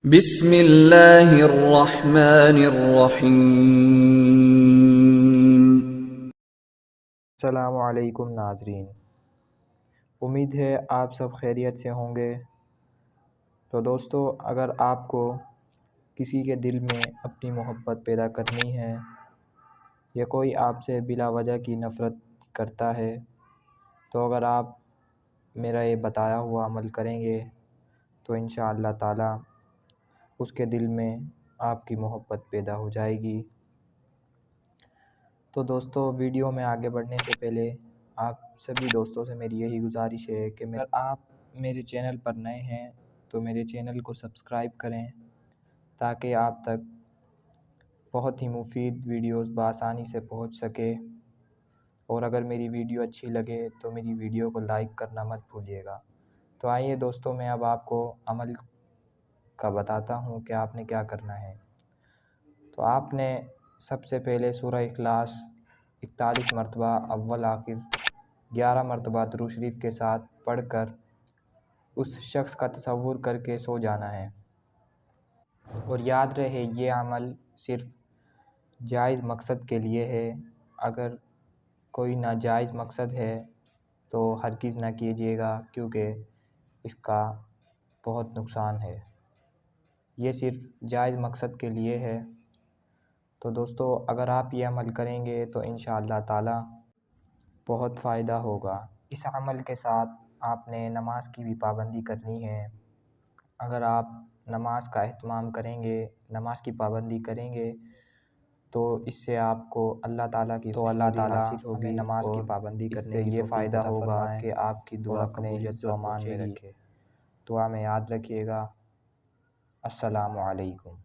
بسم اللہ الرحمن الرحیم۔ السلام علیکم ناظرین، امید ہے آپ سب خیریت سے ہوں گے۔ تو دوستو، اگر آپ کو کسی کے دل میں اپنی محبت پیدا کرنی ہے یا کوئی آپ سے بلا وجہ کی نفرت کرتا ہے، تو اگر آپ میرا یہ بتایا ہوا عمل کریں گے تو انشاءاللہ تعالی اس کے دل میں آپ کی محبت پیدا ہو جائے گی۔ تو دوستو، ویڈیو میں آگے بڑھنے سے پہلے آپ سبھی دوستوں سے میری یہی گزارش ہے کہ اگر آپ میرے چینل پر نئے ہیں تو میرے چینل کو سبسکرائب کریں تاکہ آپ تک بہت ہی مفید ویڈیوز بآسانی سے پہنچ سکے، اور اگر میری ویڈیو اچھی لگے تو میری ویڈیو کو لائک کرنا مت بھولیے گا۔ تو آئیے دوستو، میں اب آپ کو عمل کا بتاتا ہوں کہ آپ نے کیا کرنا ہے۔ تو آپ نے سب سے پہلے سورہ اخلاص 41 مرتبہ اول آخر 11 مرتبہ درود شریف کے ساتھ پڑھ کر اس شخص کا تصور کر کے سو جانا ہے، اور یاد رہے یہ عمل صرف جائز مقصد کے لیے ہے۔ اگر کوئی ناجائز مقصد ہے تو ہرگز نہ کیجیے گا، کیونکہ اس کا بہت نقصان ہے۔ یہ صرف جائز مقصد کے لیے ہے۔ تو دوستو، اگر آپ یہ عمل کریں گے تو انشاءاللہ تعالی بہت فائدہ ہوگا۔ اس عمل کے ساتھ آپ نے نماز کی بھی پابندی کرنی ہے۔ اگر آپ نماز کا اہتمام کریں گے، نماز کی پابندی کریں گے، تو اس سے آپ کو اللہ تعالیٰ کی خوشنودی حاصل ہوگی۔ نماز کی پابندی کرنے سے یہ فائدہ ہوگا کہ آپ کی دعا اپنے عزت و امان میں رکھے۔ دعا میں یاد رکھیے گا۔ السلام علیکم۔